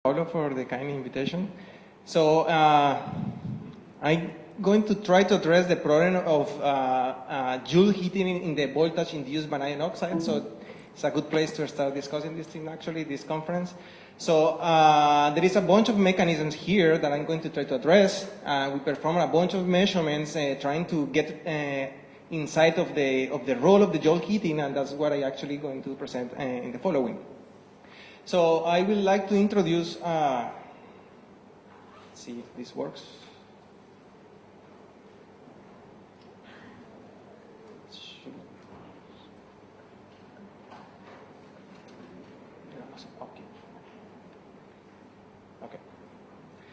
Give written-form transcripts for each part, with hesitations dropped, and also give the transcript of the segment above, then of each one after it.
Paulo for the kind invitation. So I'm going to try to address the problem of Joule heating in the voltage-induced vanadium oxide. So it's a good place to start discussing this thing, actually, this conference. So there is a bunch of mechanisms here that I'm going to try to address. We perform a bunch of measurements trying to get insight of the role of the Joule heating, and that's what I'm actually going to present in the following. So I would like to introduce, let's see if this works. Okay.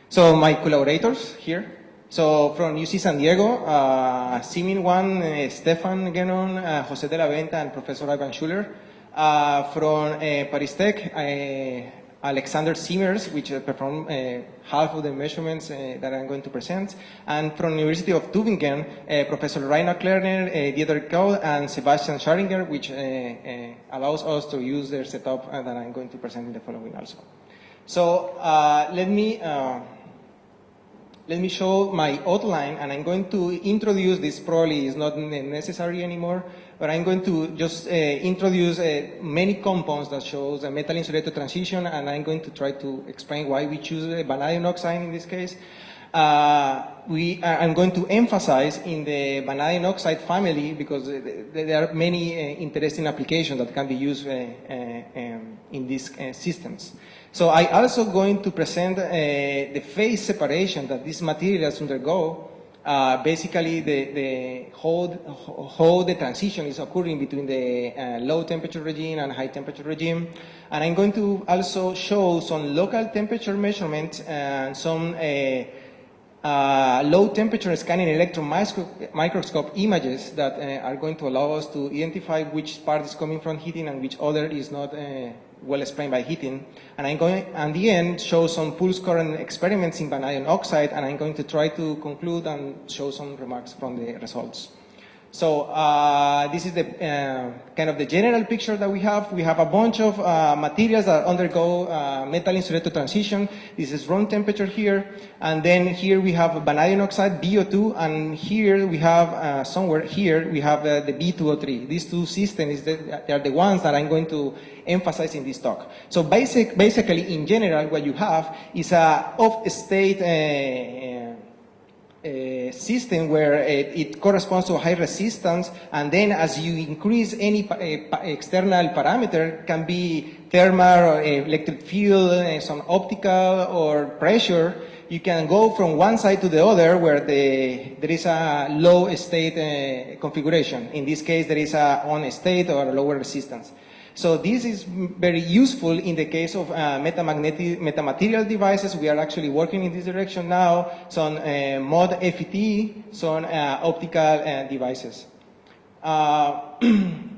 So my collaborators here. So from UC San Diego, Simin Wan, Stefan Genon, Jose de la Venta, and Professor Ivan Schuller. From Paris Tech, Alexander Siemers, which performed half of the measurements that I'm going to present. And from University of Tübingen, Professor Rainer Klerner, Dieter Kohl, and Sebastian Scharinger, which allows us to use their setup that I'm going to present in the following also. So let me show my outline, and I'm going to introduce, this probably is not necessary anymore, but I'm going to just introduce many compounds that shows a metal insulator transition, and I'm going to try to explain why we choose vanadium oxide in this case. I'm going to emphasize in the vanadium oxide family because there are many interesting applications that can be used in these systems. So I also going to present the phase separation that these materials undergo. Basically, how the transition is occurring between the low temperature regime and high temperature regime. And I'm going to also show some local temperature measurements and some low temperature scanning electron microscope images that are going to allow us to identify which part is coming from heating and which other is not well explained by heating. And I'm going, at the end, show some pulse current experiments in vanadium oxide, and I'm going to try to conclude and show some remarks from the results. So this is the kind of the general picture that we have. We have a bunch of materials that undergo metal insulator transition. This is room temperature here. And then here we have vanadium oxide, BO2, and here we have, somewhere here, we have the B2O3. These two systems, they are the ones that I'm going to emphasize in this talk. So basically, in general, what you have is a off-state system where it corresponds to a high resistance, and then as you increase any external parameter, can be thermal or electric field, some optical or pressure, you can go from one side to the other where there is a low state configuration. In this case, there is a on state or a lower resistance. So this is very useful in the case of metamaterial devices. We are actually working in this direction now, some mod FET, some optical devices.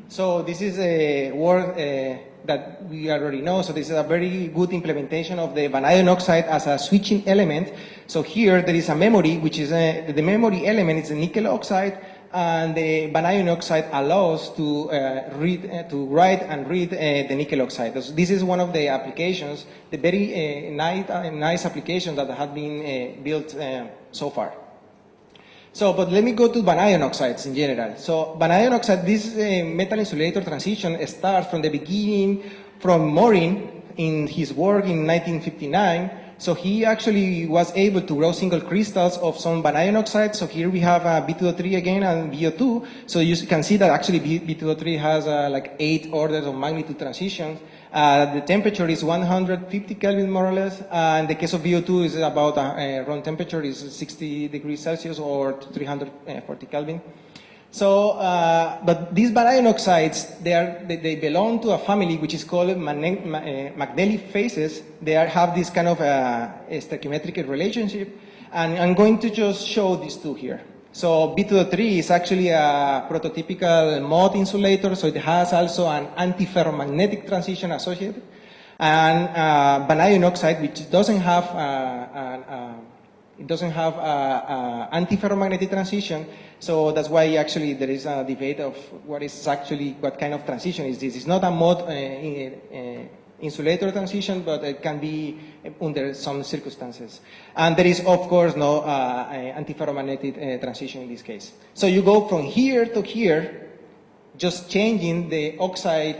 So this is a work that we already know. So this is a very good implementation of the vanadium oxide as a switching element. So here there is a memory, which is the memory element is a nickel oxide, and the vanadium oxide allows to write and read the nickel oxide. This is one of the applications, the very nice applications that have been built so far. So, but let me go to vanadium oxides in general. So, vanadium oxide, this metal insulator transition starts from the beginning from Morin in his work in 1959. So he actually was able to grow single crystals of some vanadium oxide. So here we have B2O3 again and BO2. So you can see that actually B2O3 has like 8 orders of magnitude transitions. The temperature is 150 Kelvin more or less. In the case of BO2 is about room temperature is 60 degrees Celsius or 340 Kelvin. So, but these vanadium oxides, they belong to a family which is called Magnelli phases. They have this kind of stoichiometric relationship, and I'm going to just show these two here. So B2O3 is actually a prototypical mod insulator, so it has also an antiferromagnetic transition associated, and vanadium oxide, which doesn't have antiferromagnetic transition. So that's why actually there is a debate of what kind of transition is this. It's not a mod insulator transition, but it can be under some circumstances. And there is, of course, no antiferromagnetic transition in this case. So you go from here to here, just changing the oxide,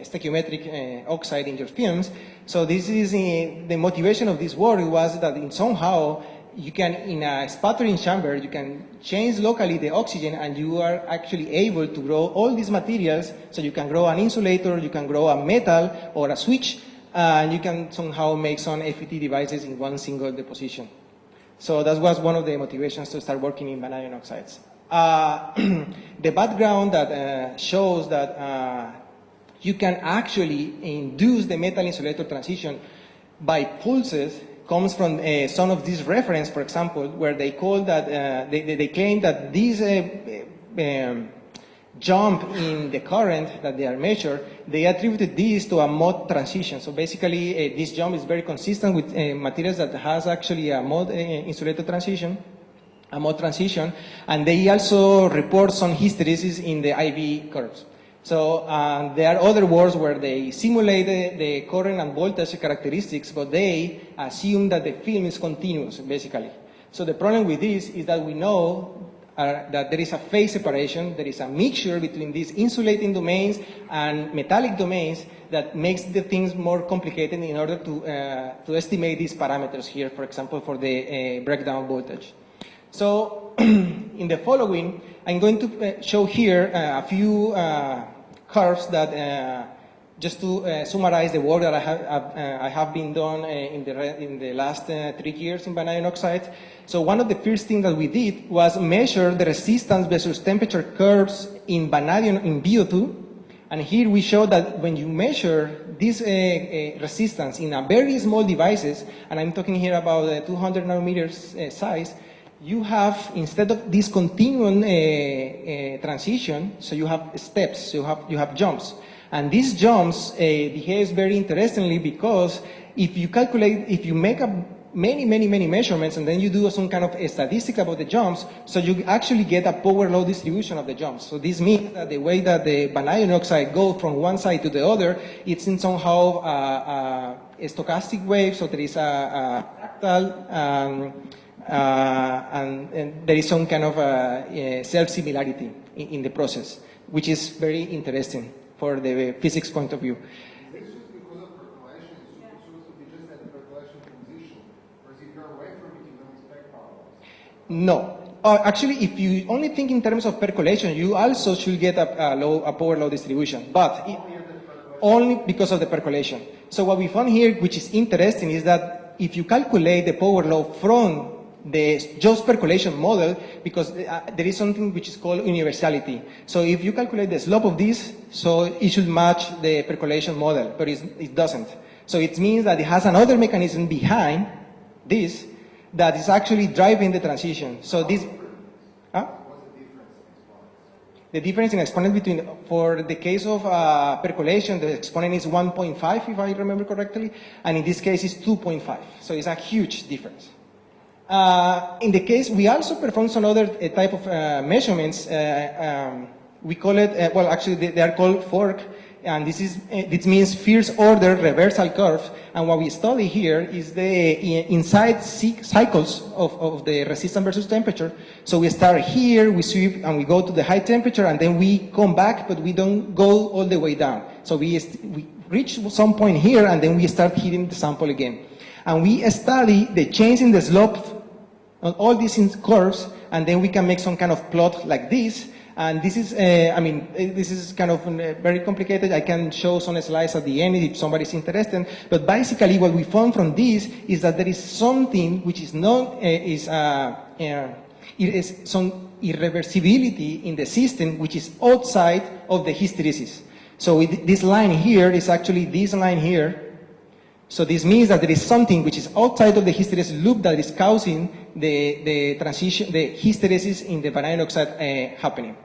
stoichiometric oxide in your films. So this is the motivation of this work was that in somehow you can, in a sputtering chamber, you can change locally the oxygen and you are actually able to grow all these materials. So you can grow an insulator, you can grow a metal or a switch, and you can somehow make some FET devices in one single deposition. So that was one of the motivations to start working in vanadium oxides. The background that shows that you can actually induce the metal insulator transition by pulses comes from some of these reference, for example, where they call that they claim that this jump in the current that they are measured, they attributed this to a mode transition. So basically, this jump is very consistent with materials that has actually a mode insulator transition, a mode transition, and they also report some hysteresis in the IV curves. So there are other works where they simulate the current and voltage characteristics, but they assume that the film is continuous, basically. So the problem with this is that we know that there is a phase separation, there is a mixture between these insulating domains and metallic domains that makes the things more complicated in order to estimate these parameters here, for example, for the breakdown voltage. So in the following, I'm going to show here a few curves that just to summarize the work that I have been done in the last 3 years in vanadium oxides. So one of the first things that we did was measure the resistance versus temperature curves in vanadium in VO2. And here we show that when you measure this resistance in a very small devices, and I'm talking here about 200 nanometers size, you have, instead of this continuum transition, so you have steps, so you have jumps. And these jumps behaves very interestingly because if you calculate, if you make many measurements and then you do some kind of a statistic about the jumps, so you actually get a power law distribution of the jumps. So this means that the way that the vanadium oxide goes from one side to the other, it's in somehow a stochastic wave, so there is a fractal, and there is some kind of self-similarity in the process, which is very interesting for the physics point of view. This is because of percolation. It's supposed to be just at the percolation transition. Whereas if you're away from it, you don't expect power loss. No. Actually, if you only think in terms of percolation, you also should get a power law distribution, but only because of the percolation. So what we found here, which is interesting, is that if you calculate the power law from the just percolation model, because there is something which is called universality. So if you calculate the slope of this, so it should match the percolation model, but it doesn't. So it means that it has another mechanism behind this that is actually driving the transition. So this, the difference in exponent between, for the case of percolation, the exponent is 1.5, if I remember correctly, and in this case it's 2.5. So it's a huge difference. In the case, we also perform some other type of measurements. We call it, well, actually they are called fork, and this means first order reversal curves. And what we study here is the inside cycles of the resistance versus temperature. So we start here, we sweep, and we go to the high temperature, and then we come back, but we don't go all the way down. So we reach some point here, and then we start hitting the sample again. And we study the change in the slope on all these curves, and then we can make some kind of plot like this. And this is, this is kind of very complicated. I can show some slides at the end if somebody's interested. But basically, what we found from this is that there is something which is not, is some irreversibility in the system which is outside of the hysteresis. So this line here is actually this line here. So this means that there is something which is outside of the hysteresis loop that is causing the transition, the hysteresis in the vanadium oxide happening.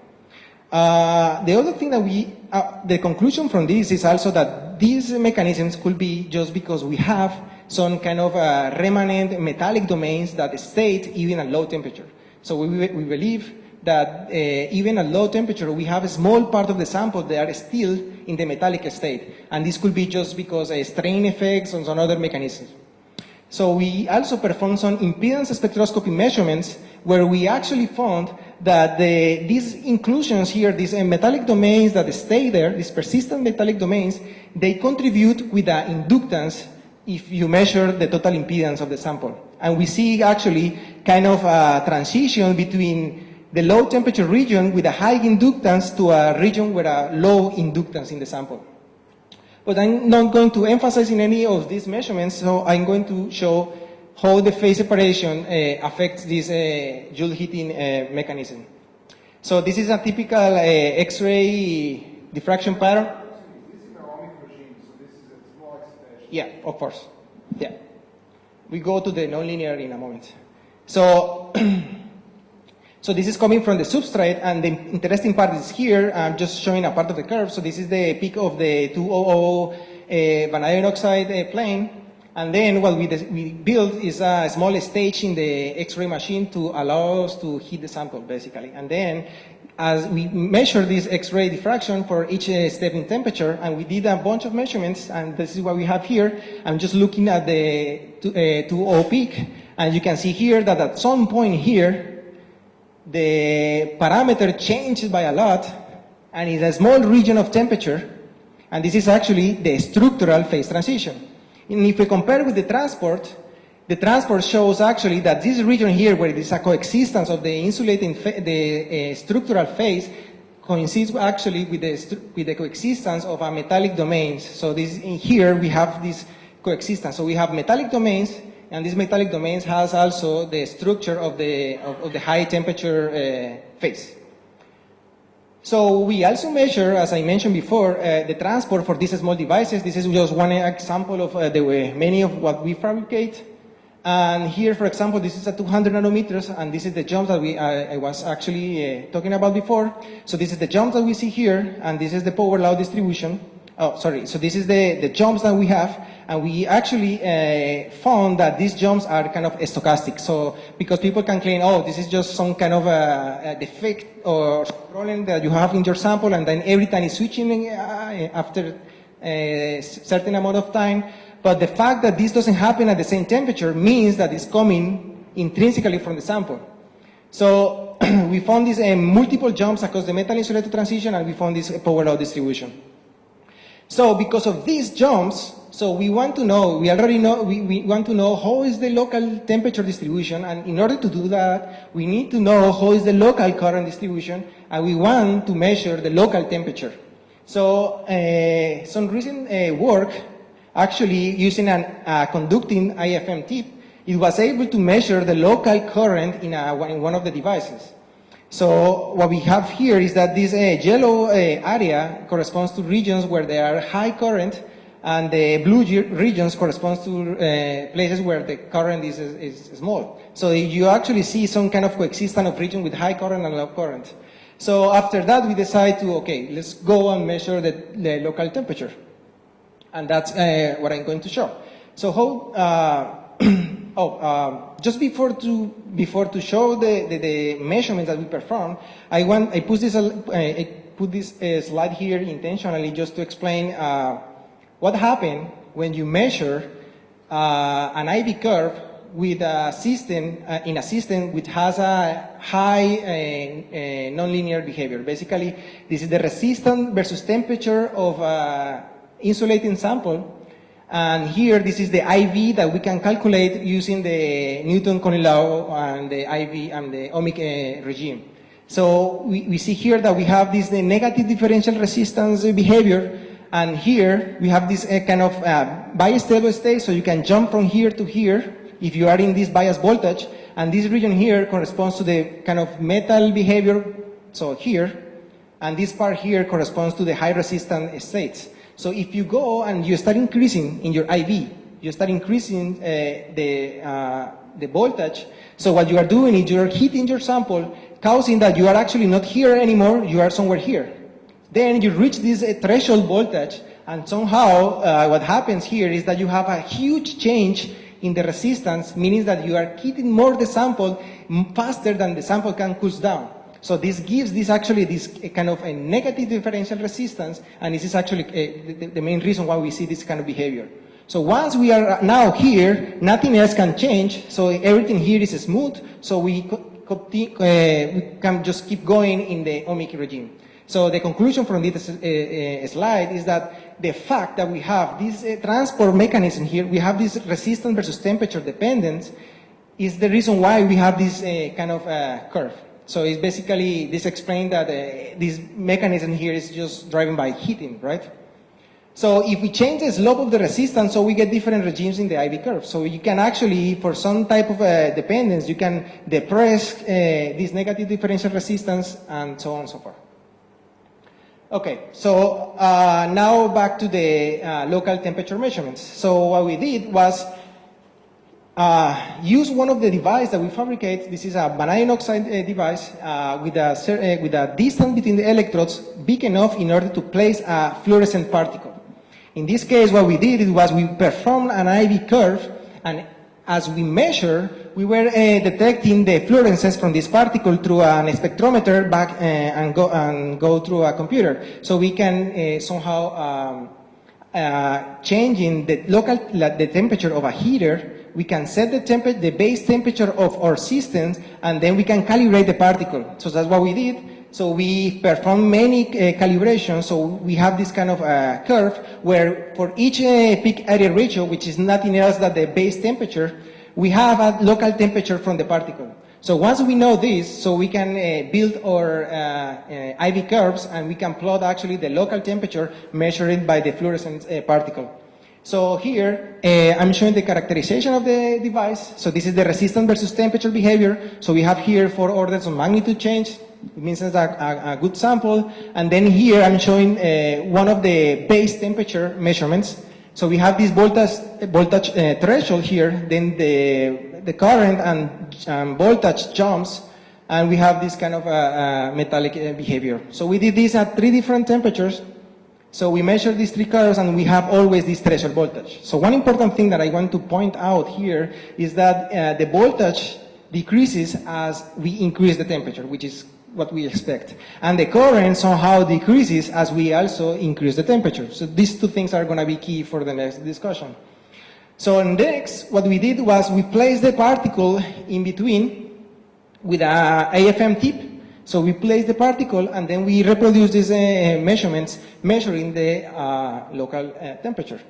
The other thing that the conclusion from this is also that these mechanisms could be just because we have some kind of remanent metallic domains that stay even at low temperature. So we believe that even at low temperature, we have a small part of the sample that are still in the metallic state. And this could be just because strain effects or some other mechanisms. So we also performed some impedance spectroscopy measurements where we actually found that these inclusions here, these metallic domains that stay there, these persistent metallic domains, they contribute with the inductance if you measure the total impedance of the sample. And we see actually kind of a transition between the low temperature region with a high inductance to a region with a low inductance in the sample. But I'm not going to emphasize in any of these measurements, so I'm going to show how the phase separation affects this Joule heating mechanism. So this is a typical X-ray diffraction pattern. This is an ohmic regime, so this is a small excitation. Yeah, of course. Yeah. We go to the nonlinear in a moment. So, so this is coming from the substrate, and the interesting part is here. I'm just showing a part of the curve. So this is the peak of the 200 vanadium oxide plane. And then what we built is a small stage in the X-ray machine to allow us to heat the sample, basically. And then as we measure this X-ray diffraction for each step in temperature, and we did a bunch of measurements, and this is what we have here. I'm just looking at the 200 peak, and you can see here that at some point here, the parameter changes by a lot, and it's a small region of temperature, and this is actually the structural phase transition. And if we compare with the transport shows actually that this region here, where it is a coexistence of the insulating, the structural phase, coincides actually with the coexistence of a metallic domains. So this in here we have this coexistence. So we have metallic domains, and these metallic domains has also the structure of the high temperature phase. So we also measure, as I mentioned before, the transport for these small devices. This is just one example of many of what we fabricate. And here, for example, this is at 200 nanometers, and this is the jumps that I was actually talking about before. So this is the jumps that we see here, and this is the power law distribution. Oh, sorry. So this is the jumps that we have, and we actually found that these jumps are kind of stochastic. So because people can claim, oh, this is just some kind of a defect or problem that you have in your sample, and then every time it's switching after a certain amount of time. But the fact that this doesn't happen at the same temperature means that it's coming intrinsically from the sample. So we found these multiple jumps across the metal-insulator transition, and we found this power law distribution. So because of these jumps, so we want to know, we want to know how is the local temperature distribution, and in order to do that, we need to know how is the local current distribution, and we want to measure the local temperature. So some recent work, actually using a conducting IFM tip, it was able to measure the local current in one of the devices. So what we have here is that this yellow area corresponds to regions where there are high current, and the blue regions corresponds to places where the current is small. So you actually see some kind of coexistence of region with high current and low current. So after that, we decide to, okay, let's go and measure the local temperature. And that's what I'm going to show. So how, just before to show the measurements that we perform, I put this slide here intentionally just to explain what happened when you measure an IV curve with a system in a system which has a high nonlinear behavior. Basically, this is the resistance versus temperature of insulating sample. And here, this is the IV that we can calculate using the Newton-Coulomb law and the IV and the ohmic regime. So we see here that we have this negative differential resistance behavior, and here we have this kind of bias stable state, so you can jump from here to here if you are in this bias voltage, and this region here corresponds to the kind of metal behavior, so here, and this part here corresponds to the high resistance states. So if you go and you start increasing in your IV, you start increasing the voltage, so what you are doing is you are heating your sample, causing that you are actually not here anymore, you are somewhere here. Then you reach this threshold voltage, and somehow what happens here is that you have a huge change in the resistance, meaning that you are heating more the sample faster than the sample can cool down. So this gives this actually this kind of a negative differential resistance, and this is actually the main reason why we see this kind of behavior. So once we are now here, nothing else can change, so everything here is smooth, so we can just keep going in the ohmic regime. So the conclusion from this slide is that the fact that we have this transport mechanism here, we have this resistance versus temperature dependence, is the reason why we have this kind of curve. So it's basically, this explains that this mechanism here is just driven by heating, right? So if we change the slope of the resistance, so we get different regimes in the IV curve. So you can actually, for some type of dependence, you can depress this negative differential resistance and so on and so forth. Okay, so now back to the local temperature measurements. So what we did was use one of the devices that we fabricate. This is a vanadium oxide device with a distance between the electrodes big enough in order to place a fluorescent particle. In this case, what we did was we performed an IV curve, and as we measure, we were detecting the fluorescence from this particle through an spectrometer back and go through a computer. So we can somehow changing the temperature of a heater. We can set the base temperature of our systems, and then we can calibrate the particle. So that's what we did. So we perform many calibrations. So we have this kind of curve where for each peak area ratio, which is nothing else than the base temperature, we have a local temperature from the particle. So once we know this, so we can build our IV curves, and we can plot actually the local temperature measured by the fluorescent particle. So here, I'm showing the characterization of the device. So this is the resistance versus temperature behavior. So we have here 4 orders of magnitude change. It means it's a good sample. And then here I'm showing one of the base temperature measurements. So we have this voltage threshold here, then the current and voltage jumps, and we have this kind of metallic behavior. So we did this at 3 different temperatures. So we measure these 3 curves, and we have always this threshold voltage. So one important thing that I want to point out here is that the voltage decreases as we increase the temperature, which is what we expect. And the current somehow decreases as we also increase the temperature. So these 2 things are going to be key for the next discussion. So next, what we did was we placed the particle in between with a AFM tip. So we place the particle, and then we reproduce these measurements, measuring the local temperature.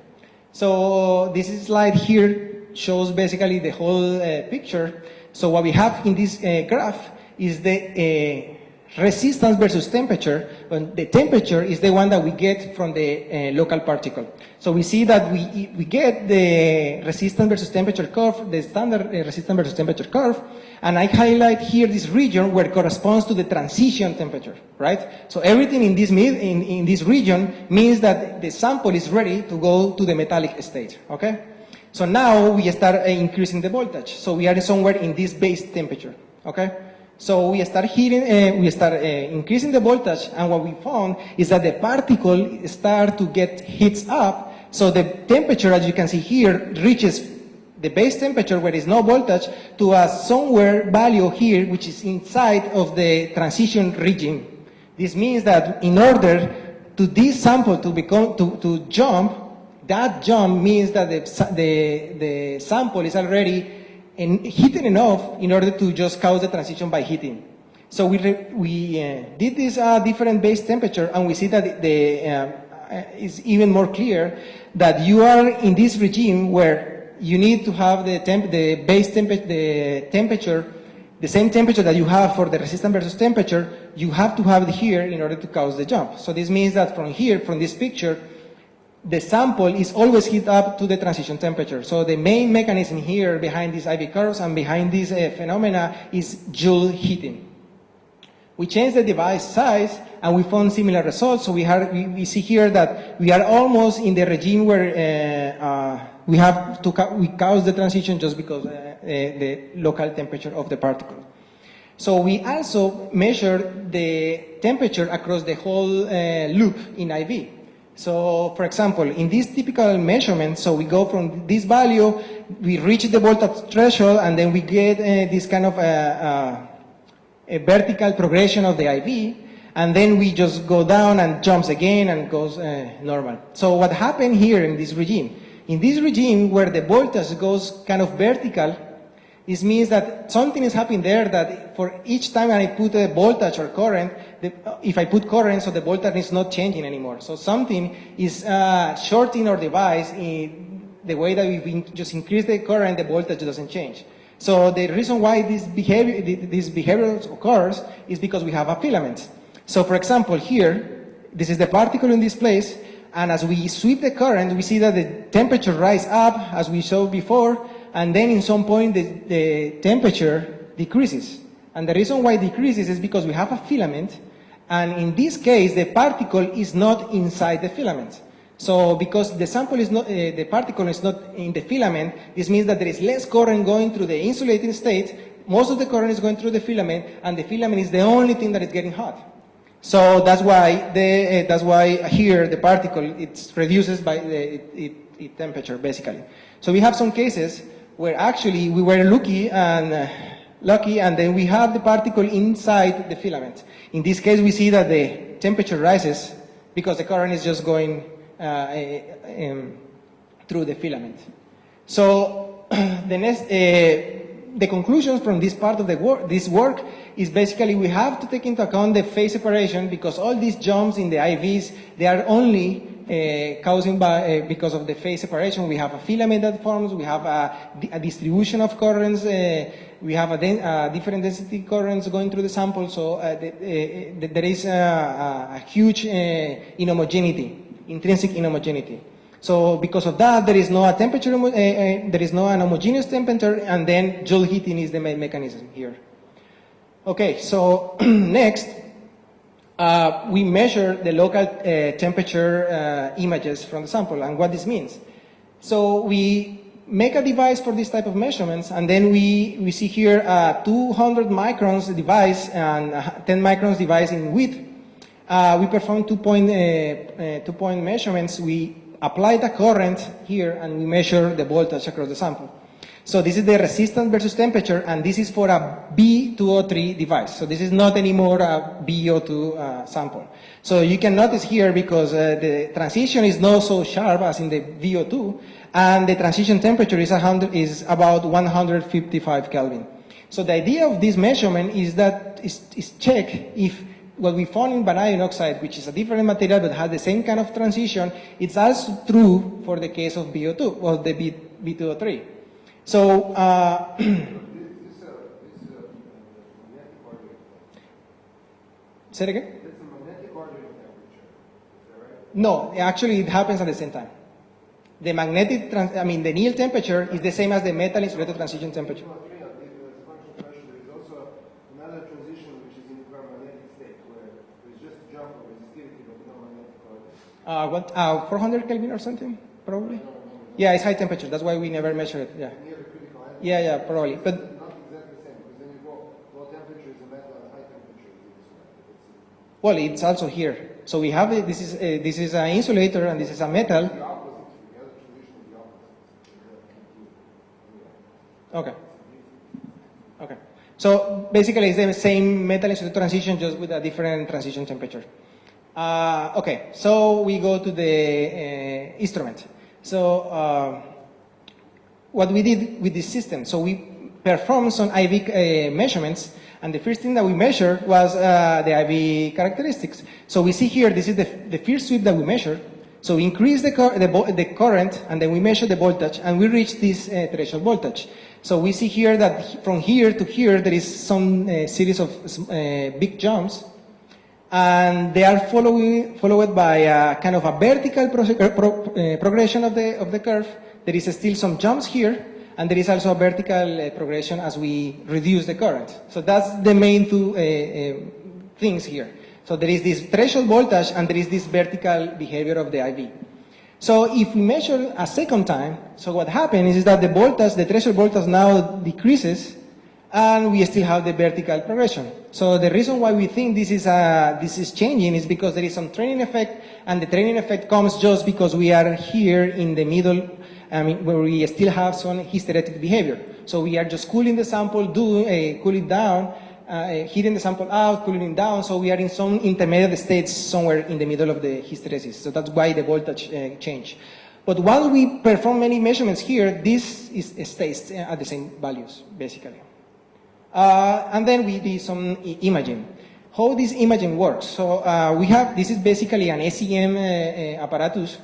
So this slide here shows basically the whole picture. So what we have in this graph is the resistance versus temperature. And the temperature is the one that we get from the local particle. So we see that we get the resistance versus temperature curve, the standard resistance versus temperature curve, and I highlight here this region where it corresponds to the transition temperature, right? So everything in this region means that the sample is ready to go to the metallic state, okay? So now we start increasing the voltage. So we are somewhere in this base temperature, okay? So we start increasing the voltage, and what we found is that the particle start to get heats up. So the temperature, as you can see here, reaches the base temperature where there is no voltage to a somewhere value here, which is inside of the transition regime. This means that in order to this sample to jump, that jump means that the sample is already heated enough in order to just cause the transition by heating. So we did this different base temperature, and we see that it's even more clear that you are in this regime where you need to have the temperature, the same temperature that you have for the resistance versus temperature, you have to have it here in order to cause the jump. So this means that from here, from this picture, the sample is always heat up to the transition temperature. So the main mechanism here behind these IV curves and behind this phenomena is Joule heating. We changed the device size, and we found similar results. So we see here that we are almost in the regime where we cause the transition just because the local temperature of the particle. So we also measured the temperature across the whole loop in IV. So, for example, in this typical measurement, so we go from this value, we reach the voltage threshold, and then we get this kind of a vertical progression of the IV, and then we just go down and jumps again and goes normal. So what happened here in this regime? In this regime where the voltage goes kind of vertical, this means that something is happening there that for each time I put a voltage or current, if I put current, so the voltage is not changing anymore. So something is shorting our device in the way that if we just increase the current, the voltage doesn't change. So the reason why this behavior occurs is because we have a filament. So for example, here, this is the particle in this place, and as we sweep the current, we see that the temperature rises up, as we showed before, and then in some point the temperature decreases. And the reason why it decreases is because we have a filament, and in this case, the particle is not inside the filament. So because the sample is not, the particle is not in the filament, this means that there is less current going through the insulating state. Most of the current is going through the filament, and the filament is the only thing that is getting hot. So that's why here the particle it reduces by its temperature basically. So we have some cases where actually we were lucky, and then we have the particle inside the filament. In this case, we see that the temperature rises because the current is just going through the filament. So the conclusions from this part of this work is basically we have to take into account the phase separation, because all these jumps in the IVs, they are only causing because of the phase separation. We have a filament that forms, we have a distribution of currents, we have a different density currents going through the sample, so there is a huge inhomogeneity, intrinsic inhomogeneity. So because of that, there is no a temperature, there is no an homogeneous temperature, and then Joule heating is the main mechanism here. Okay, so next, we measure the local temperature images from the sample, and what this means. So we make a device for this type of measurements, and then we see here a 200 microns device and a 10 microns device in width. We perform two-point measurements. We apply the current here, and we measure the voltage across the sample. So this is the resistance versus temperature, and this is for a B203 device. So this is not anymore a BO2 sample. So you can notice here, because the transition is not so sharp as in the VO2, and the transition temperature is about 155 Kelvin. So the idea of this measurement is that is check if what we found in vanadium oxide, which is a different material but has the same kind of transition, it's also true for the case of BO2 or the B203. So, say it again? It's a magnetic ordinary temperature, is that right? No, actually it happens at the same time. The magnetic, the Néel temperature is the same as the metal insulator transition temperature. As a function of pressure, there is also another transition which is in the magnetic state, where there's just a jump of resistivity but no magnetic ordinary. 400 Kelvin or something, probably? Yeah, it's high temperature, that's why we never measure it, yeah. Near the critical end. Yeah, probably. But Not exactly the same, because then you go low temperature is a metal and high temperature is this one. well, it's also here. So we have this is an insulator and this is a metal. The opposite, the other transition is the opposite. Okay. Okay. So basically, it's the same metal insulator transition, just with a different transition temperature. Okay. So we go to the instrument. So what we did with this system, so we performed some IV measurements, and the first thing that we measured was the IV characteristics. So we see here, this is the first sweep that we measured. So we increase the current, and then we measure the voltage, and we reach this threshold voltage. So we see here that from here to here, there is some series of big jumps, and they are followed by a kind of a vertical progression of the curve. There is still some jumps here, and there is also a vertical progression as we reduce the current. So that's the main two things here. So there is this threshold voltage, and there is this vertical behavior of the IV. So if we measure a second time, so what happens is that the threshold voltage now decreases, and we still have the vertical progression. So the reason why we think this is changing is because there is some training effect, and the training effect comes just because we are here in the middle, where we still have some hysteretic behavior. So we are just cooling the sample, cool it down, heating the sample out, cooling it down, so we are in some intermediate states somewhere in the middle of the hysteresis. So that's why the voltage change. But while we perform many measurements here, this stays at the same values, basically. And then we do some imaging. How this imaging works? So this is basically an SEM apparatus.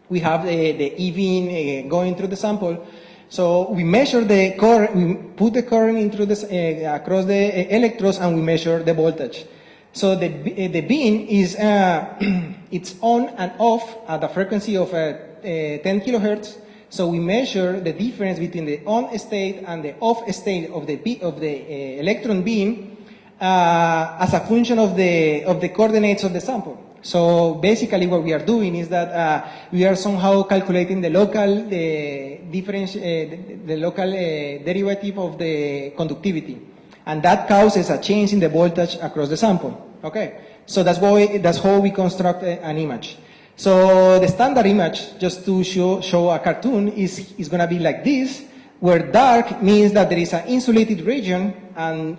We have the E-beam going through the sample. So we measure the current, we put the current into this, across the electrodes, and we measure the voltage. So the beam is it's on and off at the frequency of 10 kilohertz. So we measure the difference between the on state and the off state of the electron beam as a function of the coordinates of the sample. So basically what we are doing is that we are somehow calculating the local derivative of the conductivity, and that causes a change in the voltage across the sample. Okay, so that's how we construct an image. So the standard image, just to show a cartoon, is going to be like this, where dark means that there is an insulated region, and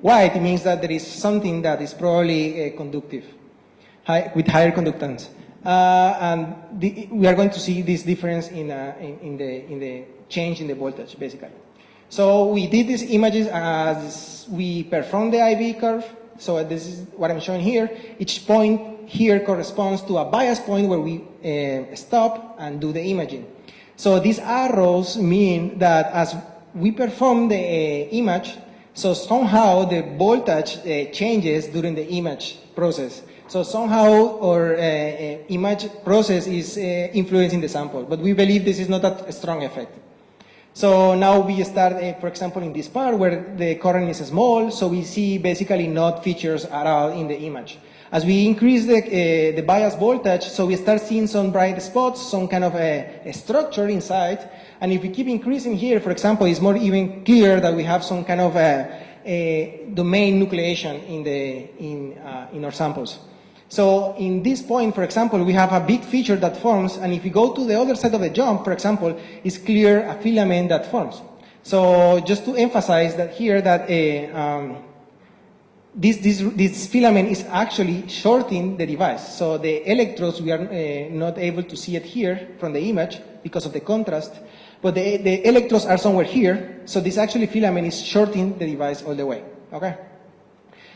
white means that there is something that is probably conductive, with higher conductance. And we are going to see this difference in the change in the voltage, basically. So we did these images as we performed the IV curve. So this is what I'm showing here. Each point here corresponds to a bias point where we stop and do the imaging. So these arrows mean that as we perform the image, so somehow the voltage changes during the image process. So somehow our image process is influencing the sample, but we believe this is not a strong effect. So now we start, for example, in this part where the current is small, so we see basically not features at all in the image. As we increase the bias voltage, so we start seeing some bright spots, some kind of a structure inside. And if we keep increasing here, for example, it's more even clear that we have some kind of a domain nucleation in our samples. So in this point, for example, we have a big feature that forms, and if we go to the other side of the jump, for example, it's clear a filament that forms. So just to emphasize that here that this filament is actually shorting the device. So the electrodes, we are not able to see it here from the image because of the contrast, but the electrodes are somewhere here. So this actually filament is shorting the device all the way. Okay.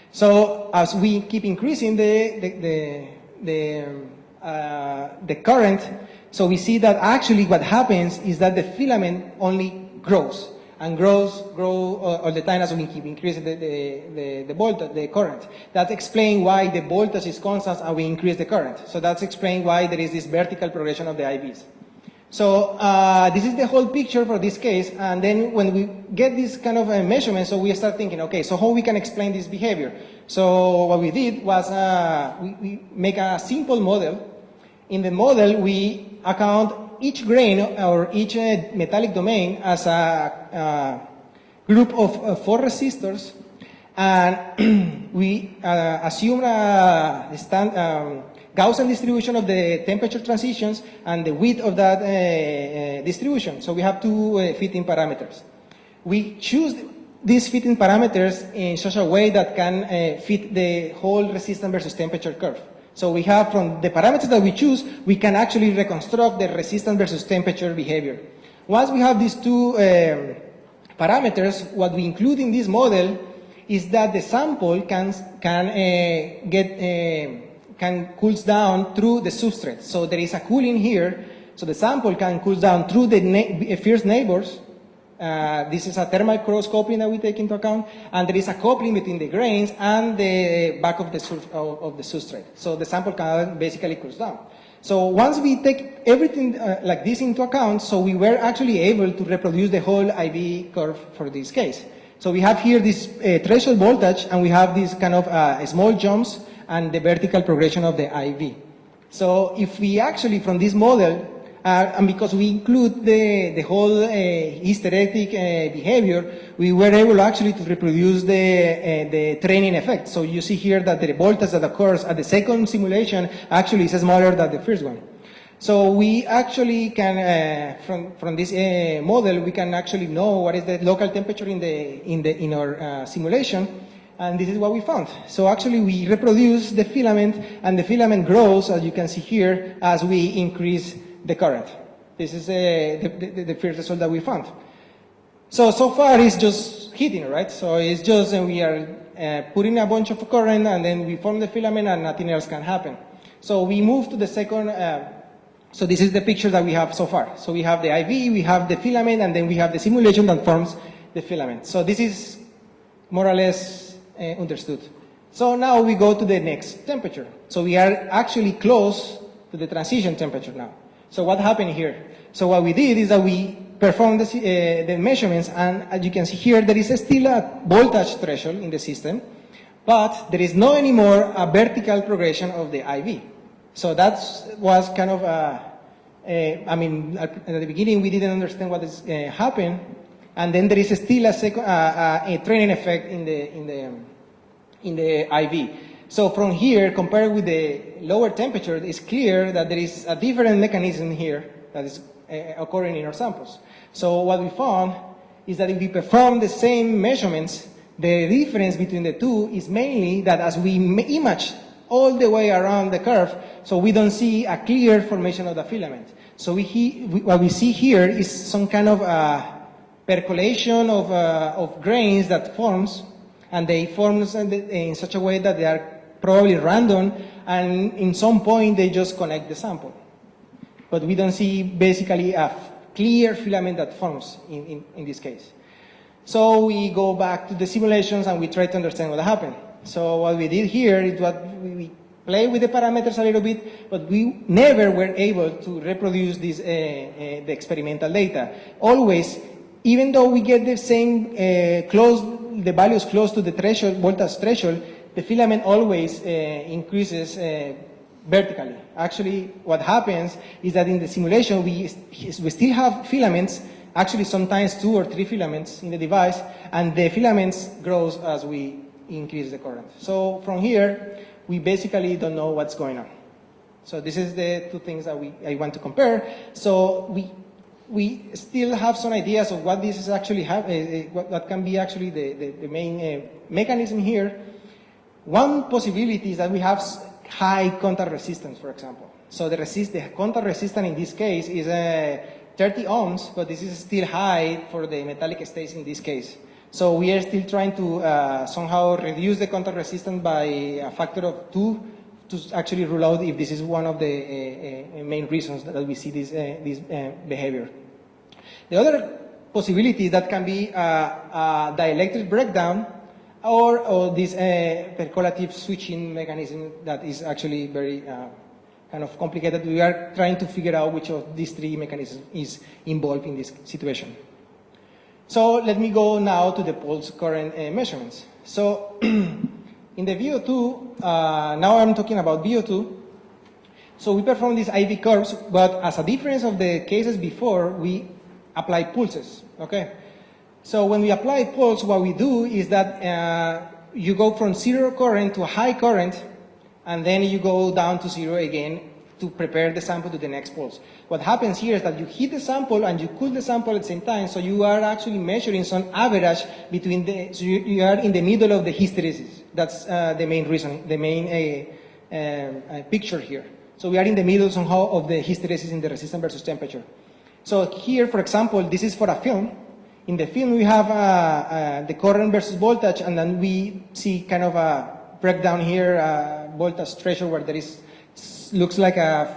So as we keep increasing the current, so we see that actually what happens is that the filament only grows and grows all the time as we keep increasing the voltage, the current. That explains why the voltage is constant and we increase the current. So that's explains why there is this vertical progression of the IVs. So this is the whole picture for this case, and then when we get this kind of measurement, so we start thinking, okay, so how we can explain this behavior? So what we did was we make a simple model. In the model, we account each grain or each metallic domain as a group of 4 resistors, and we assume a Gaussian distribution of the temperature transitions and the width of that distribution. So we have 2 fitting parameters. We choose these fitting parameters in such a way that can fit the whole resistance versus temperature curve. So we have, from the parameters that we choose, we can actually reconstruct the resistance versus temperature behavior. Once we have these 2 parameters, what we include in this model is that the sample can cools down through the substrate. So there is a cooling here, so the sample can cool down through the first neighbors. This is a thermal cross coupling that we take into account, and there is a coupling between the grains and the back of the substrate. So the sample can basically cool down. So once we take everything like this into account, so we were actually able to reproduce the whole IV curve for this case. So we have here this threshold voltage, and we have these kind of small jumps and the vertical progression of the IV. So if we actually, from this model, and because we include the whole hysteretic behavior, we were able actually to reproduce the training effect. So you see here that the voltage that occurs at the second simulation actually is smaller than the first one. So we actually can, from this model, we can actually know what is the local temperature in our simulation, and this is what we found. So actually we reproduce the filament, and the filament grows, as you can see here, as we increase the current. This is the first result that we found. So far it's just heating, right? So it's just we are putting a bunch of current, and then we form the filament, and nothing else can happen. So we move to the second, so this is the picture that we have so far. So we have the IV, we have the filament, and then we have the simulation that forms the filament. So this is more or less understood. So now we go to the next temperature. So we are actually close to the transition temperature now. So what happened here? So what we did is that we performed the measurements, and as you can see here, there is still a voltage threshold in the system, but there is no anymore a vertical progression of the IV. So that was kind of I mean, at the beginning we didn't understand what is happened, and then there is still a training effect in the IV. So from here, compared with the lower temperature, it's clear that there is a different mechanism here that is occurring in our samples. So what we found is that if we perform the same measurements, the difference between the two is mainly that as we image all the way around the curve, so we don't see a clear formation of the filament. So what we see here is some kind of percolation of grains that forms, and they form in such a way that they are probably random, and in some point they just connect the sample. But we don't see basically a clear filament that forms in this case. So we go back to the simulations and we try to understand what happened. So what we did here is what we play with the parameters a little bit, but we never were able to reproduce this, the experimental data. Always, even though we get the same the values close to the threshold, voltage threshold, the filament always increases vertically. Actually, what happens is that in the simulation, we still have filaments, actually sometimes 2 or 3 filaments in the device, and the filaments grows as we increase the current. So from here, we basically don't know what's going on. So this is the two things that I want to compare. So we still have some ideas of what this is actually what can be actually the main mechanism here. One possibility is that we have high contact resistance, for example. So the contact resistance in this case is 30 ohms, but this is still high for the metallic states in this case. So we are still trying to somehow reduce the contact resistance by a factor of 2 to actually rule out if this is one of the main reasons that we see this behavior. The other possibility that can be a dielectric breakdown or this percolative switching mechanism that is actually very kind of complicated. We are trying to figure out which of these 3 mechanisms is involved in this situation. So let me go now to the pulse current measurements. So in the VO2, now I'm talking about VO2. So we perform these IV curves, but as a difference of the cases before, we apply pulses, okay? So when we apply pulse, what we do is that you go from 0 current to a high current, and then you go down to 0 again to prepare the sample to the next pulse. What happens here is that you heat the sample and you cool the sample at the same time, so you are actually measuring some average between so you are in the middle of the hysteresis. That's the main reason, the main picture here. So we are in the middle somehow of the hysteresis in the resistance versus temperature. So here, for example, this is for a film. In the film, we have the current versus voltage, and then we see kind of a breakdown here, voltage threshold where there is looks like a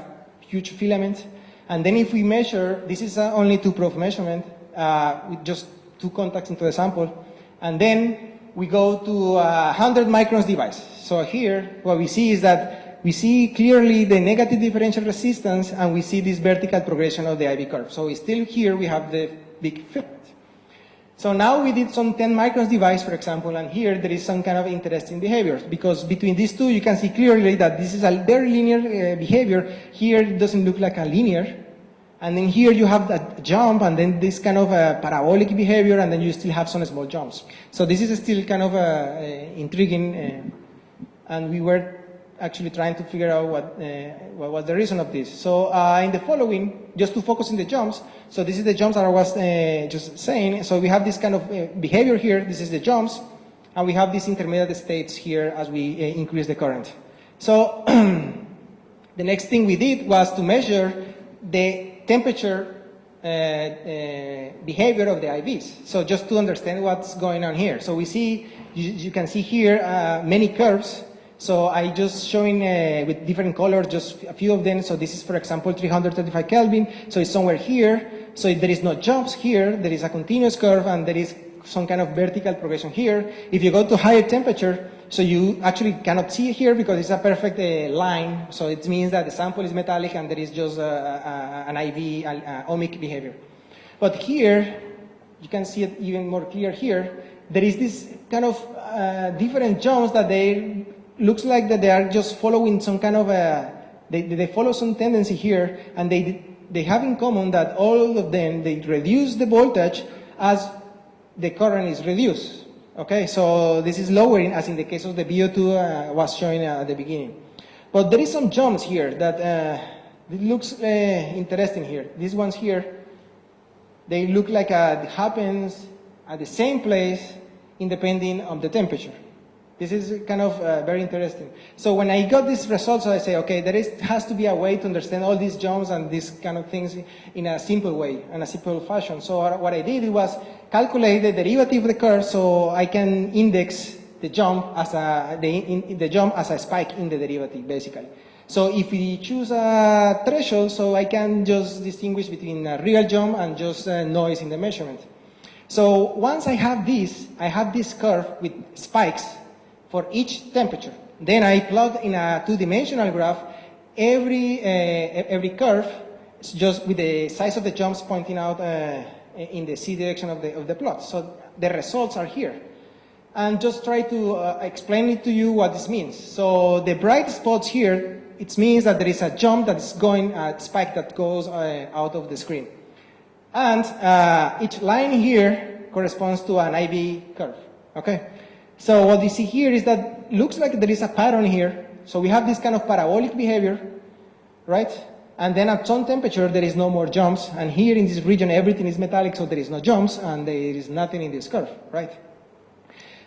huge filament. And then if we measure, this is only 2-probe measurement with just 2 contacts into the sample. And then we go to 100 microns device. So here, what we see is that we see clearly the negative differential resistance, and we see this vertical progression of the IV curve. So still here we have the big filament. So now we did some 10 microns device, for example, and here there is some kind of interesting behaviors, because between these two you can see clearly that this is a very linear behavior. Here it doesn't look like a linear, and then here you have that jump, and then this kind of a parabolic behavior, and then you still have some small jumps. So this is still kind of intriguing, and we were actually trying to figure out what was the reason of this. So in the following, just to focus on the jumps, so this is the jumps that I was just saying. So we have this kind of behavior here. This is the jumps, and we have these intermediate states here as we increase the current. So the next thing we did was to measure the temperature behavior of the IVs. So just to understand what's going on here. So we see, you can see here many curves. So I just showing with different colors, just a few of them. So this is, for example, 335 Kelvin. So it's somewhere here. So there is no jumps here. There is a continuous curve, and there is some kind of vertical progression here. If you go to higher temperature, so you actually cannot see it here because it's a perfect line. So it means that the sample is metallic and there is just an IV ohmic behavior. But here, you can see it even more clear here. There is this kind of different jumps that they looks like that they are just following some kind of they follow some tendency here, and they have in common that all of them, they reduce the voltage as the current is reduced. Okay, so this is lowering, as in the case of the VO2 was showing at the beginning. But there is some jumps here that it looks interesting here. These ones here, they look like it happens at the same place, independent of the temperature. This is kind of very interesting. So when I got these results, I say, okay, has to be a way to understand all these jumps and these kind of things in a simple way, in a simple fashion. So what I did was calculate the derivative of the curve, so I can index the jump as the jump as a spike in the derivative, basically. So if we choose a threshold, so I can just distinguish between a real jump and just noise in the measurement. So once I have this curve with spikes for each temperature. Then I plot in a two-dimensional graph every curve, just with the size of the jumps pointing out in the z direction of the plot. So the results are here. And just try to explain it to you what this means. So the bright spots here, it means that there is a jump that is going, a spike that goes out of the screen. And each line here corresponds to an IV curve, okay? So what you see here is that looks like there is a pattern here. So we have this kind of parabolic behavior, right? And then at some temperature, there is no more jumps. And here in this region, everything is metallic, so there is no jumps, and there is nothing in this curve, right?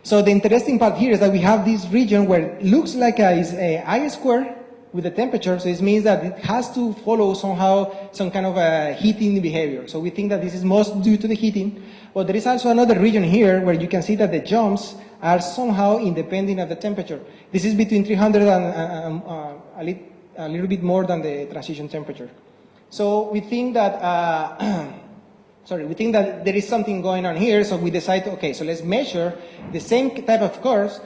So the interesting part here is that we have this region where it looks like is a I square with the temperature. So this means that it has to follow somehow some kind of a heating behavior. So we think that this is most due to the heating. But there is also another region here where you can see that the jumps are somehow independent of the temperature. This is between 300 and a little bit more than the transition temperature. So we think that, we think that there is something going on here. So we decide, okay, so let's measure the same type of curves,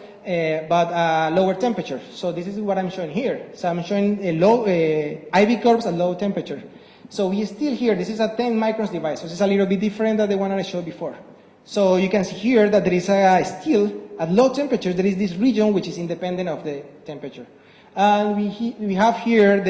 but lower temperature. So this is what I'm showing here. So I'm showing a low IV curves at low temperature. So we still here, this is a 10 microns device. So this is a little bit different than the one I showed before. So you can see here that there is still, at low temperatures, there is this region which is independent of the temperature. And we have here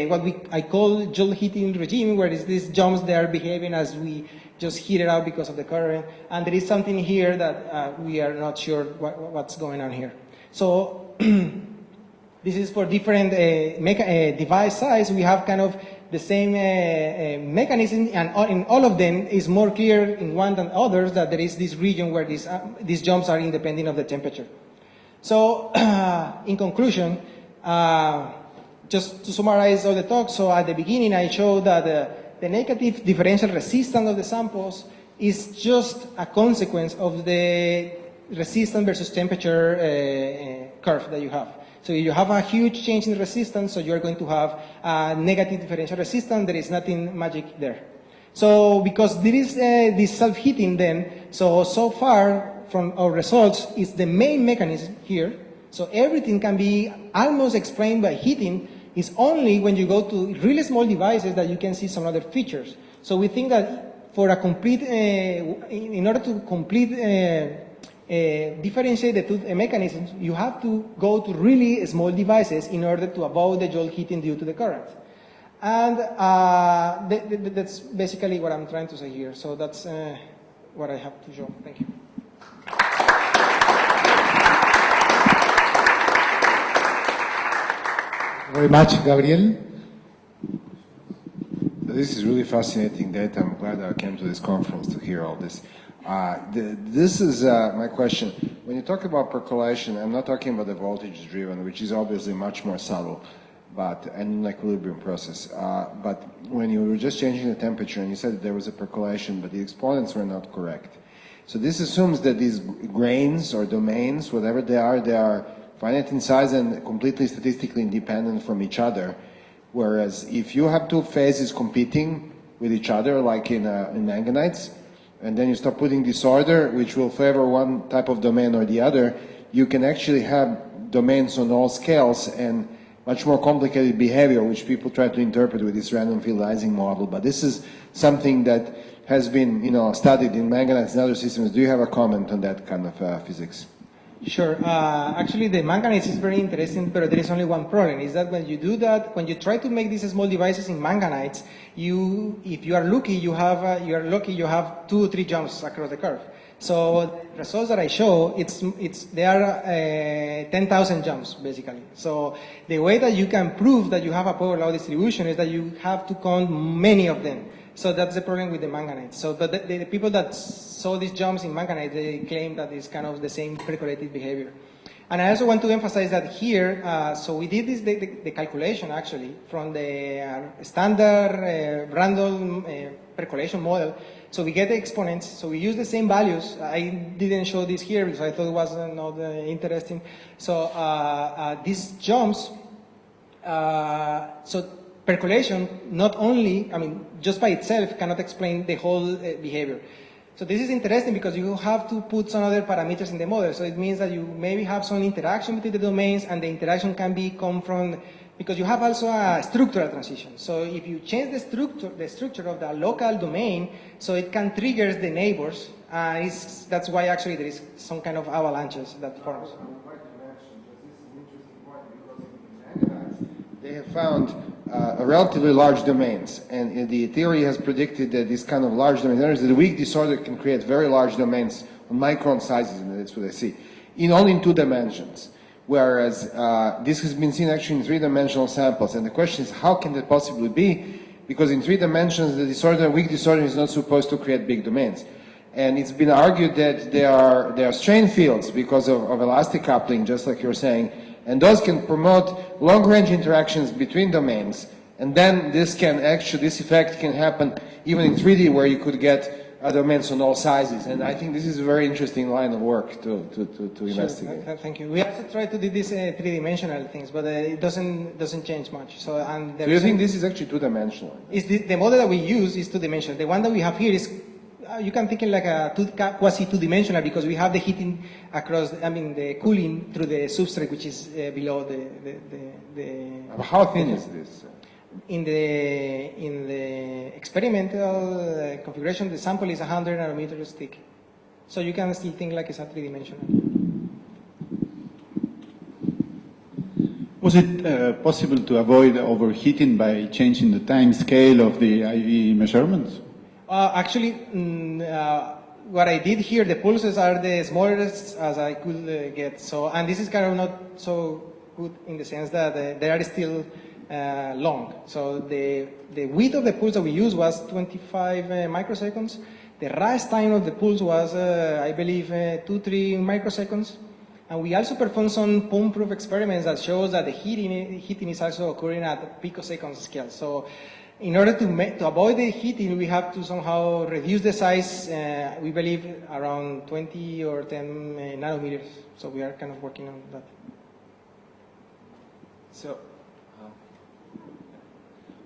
what I call Joule heating regime, where these jumps, they are behaving as we just heat it out because of the current. And there is something here that we are not sure what's going on here. So this is for different device size. We have kind of the same mechanism, and in all of them is more clear in one than others that there is this region where these jumps are independent of the temperature. So in conclusion, just to summarize all the talk, so at the beginning I showed that the negative differential resistance of the samples is just a consequence of the resistance versus temperature curve that you have. So you have a huge change in resistance, so you're going to have a negative differential resistance. There is nothing magic there. So because there is this self-heating then, so far from our results is the main mechanism here. So everything can be almost explained by heating. It's only when you go to really small devices that you can see some other features. So we think that for a complete, in order to complete differentiate the two mechanisms, you have to go to really small devices in order to avoid the Joule heating due to the current. And that's basically what I'm trying to say here. So that's what I have to show. Thank you. very much, Gabriel. This is really fascinating data. I'm glad I came to this conference to hear all this. This is my question. When you talk about percolation, I'm not talking about the voltage-driven, which is obviously much more subtle, but an equilibrium process. But when you were just changing the temperature and you said that there was a percolation, but the exponents were not correct. So this assumes that these grains or domains, whatever they are finite in size and completely statistically independent from each other. Whereas if you have two phases competing with each other, like in manganites, and then you start putting disorder, which will favor one type of domain or the other, you can actually have domains on all scales and much more complicated behavior, which people try to interpret with this random field Ising model. But this is something that has been, studied in manganites and other systems. Do you have a comment on that kind of physics? Sure. Actually, the manganese is very interesting, but there is only one problem. Is that when you do that, when you try to make these small devices in manganites, if you are lucky, you have 2 or 3 jumps across the curve. So the results that I show, they are 10,000 jumps basically. So the way that you can prove that you have a power law distribution is that you have to count many of them. So that's the problem with the manganite. So the people that saw these jumps in manganite, they claim that it's kind of the same percolated behavior. And I also want to emphasize that here, so we did the calculation actually from the standard random percolation model. So we get the exponents, so we use the same values. I didn't show this here because I thought it was not interesting. So these jumps, so percolation not only, just by itself cannot explain the whole behavior. So this is interesting because you have to put some other parameters in the model. So it means that you maybe have some interaction between the domains, and the interaction can come from, because you have also a structural transition. So if you change the structure of the local domain, so it can trigger the neighbors. That's why actually there is some kind of avalanches that forms. I would like to mention that this is an interesting point because in manganites, they have found relatively large domains, and the theory has predicted that this kind of large domains, the weak disorder can create very large domains on micron sizes, and that's what I see, only in 2 dimensions. Whereas this has been seen actually in 3-dimensional samples, and the question is, how can that possibly be? Because in 3 dimensions, the weak disorder is not supposed to create big domains. And it's been argued that there are strain fields because of elastic coupling, just like you're saying, and those can promote long-range interactions between domains. And then this effect can happen even in 3D, where you could get domains on all sizes. And I think this is a very interesting line of work to investigate. Sure. Thank you. We also try to do these 3-dimensional things, but it doesn't change much. So you think this is actually 2-dimensional? The model that we use is 2-dimensional. The one that we have here is, you can think it like a quasi 2-dimensional, because we have the heating across, the cooling through the substrate, which is below the. How thin is this? In the experimental configuration, the sample is 100 nanometers thick. So you can still think like it's a 3-dimensional. Was it possible to avoid overheating by changing the time scale of the IV measurements? Actually, what I did here, the pulses are the smallest as I could get. So, and this is kind of not so good in the sense that they are still long. So the width of the pulse that we used was 25 microseconds. The rise time of the pulse was, I believe, 2-3 microseconds. And we also performed some pump-proof experiments that shows that the heating is also occurring at picosecond scale. So in order to avoid the heating, we have to somehow reduce the size, we believe around 20 or 10 nanometers. So we are kind of working on that. So,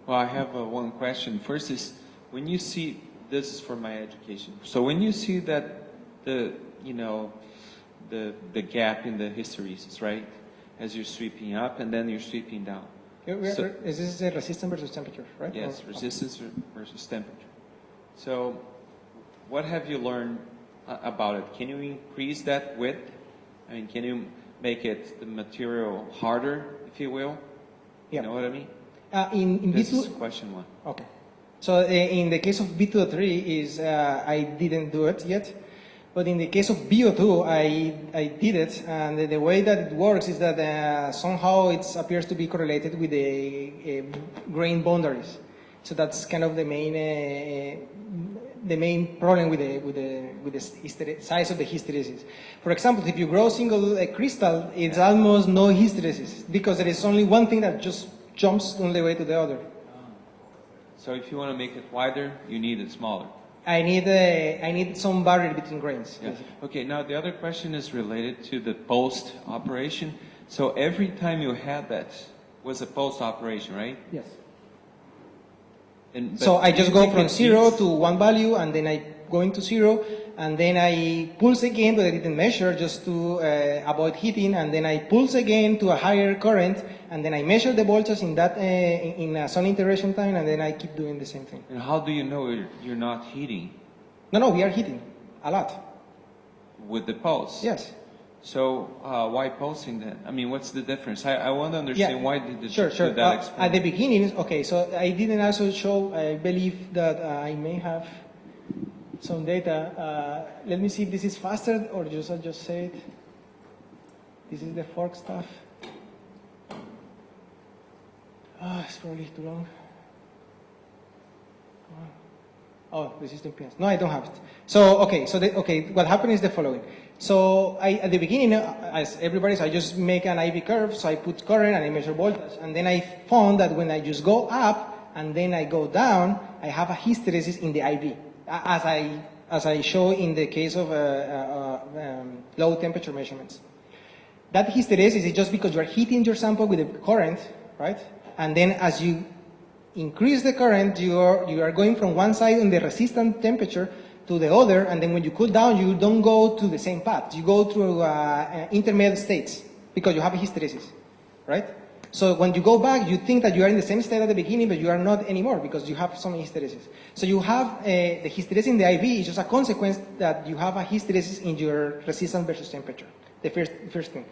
well, I have one question. First is, when you see, this is for my education. So when you see that the gap in the hysteresis, right? As you're sweeping up and then you're sweeping down. So, is this a resistance versus temperature, right? Yes, resistance versus temperature. So what have you learned about it? Can you increase that width? Can you make it the material harder, if you will? Yeah. You know what I mean? In this B2, is question 1. Okay. So in the case of B2.3 I didn't do it yet. But in the case of BO2, I did it, and the way that it works is that somehow it appears to be correlated with the grain boundaries. So that's kind of the main problem with the size of the hysteresis. For example, if you grow single crystal, it's almost no hysteresis because there is only one thing that just jumps on the way to the other. So if you want to make it wider, you need it smaller. I need some barrier between grains. Yeah. Okay, now the other question is related to the post operation. So every time you had that was a post operation, right? Yes. And, So I just go from 0 to to one value, and then I go into 0, and then I pulse again, but I didn't measure just to avoid heating, and then I pulse again to a higher current, and then I measure the voltage in that in some iteration time, and then I keep doing the same thing. And how do you know you're not heating No, we are heating a lot. with the pulse? Yes. So why pulsing then? I mean, what's the difference? I want to understand why did you Sure. do that experiment? At the beginning, okay, so I didn't also show, I believe that I may have some data. Let me see if this is faster or I just say it. This is the fork stuff. It's probably too long. Come on. Oh, resistant impedance. No, I don't have it. So, okay, what happened is the following. So, at the beginning, as everybody, so I just make an IV curve, so I put current and I measure voltage. And then I found that when I just go up and then I go down, I have a hysteresis in the IV, as I show in the case of low temperature measurements. That hysteresis is just because you are heating your sample with the current, right? And then as you increase the current, you are going from one side in the resistant temperature to the other, and then when you cool down, you don't go to the same path. You go through intermediate states because you have a hysteresis, right? So when you go back, you think that you are in the same state at the beginning, but you are not anymore because you have some hysteresis. So you have the hysteresis in the IV is just a consequence that you have a hysteresis in your resistance versus temperature. The first thing.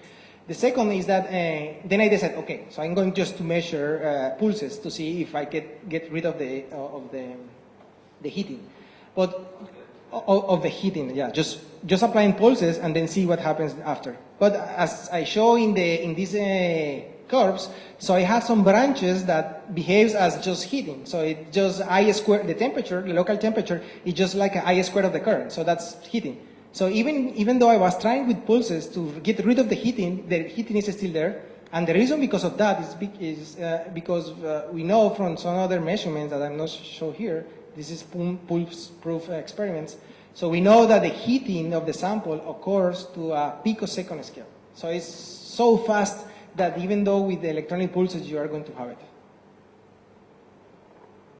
The second is that then I decided, okay, so I'm going just to measure pulses to see if I get rid of the heating, but of the heating, yeah, just applying pulses and then see what happens after. But as I show in these curves, so I have some branches that behaves as just heating. So it just I square the temperature, the local temperature, is just like I square of the current. So that's heating. So even though I was trying with pulses to get rid of the heating is still there. And the reason because of that is because we know from some other measurements that I'm not show here, this is pulse-proof experiments. So we know that the heating of the sample occurs to a picosecond scale. So it's so fast that even though with the electronic pulses, you are going to have it.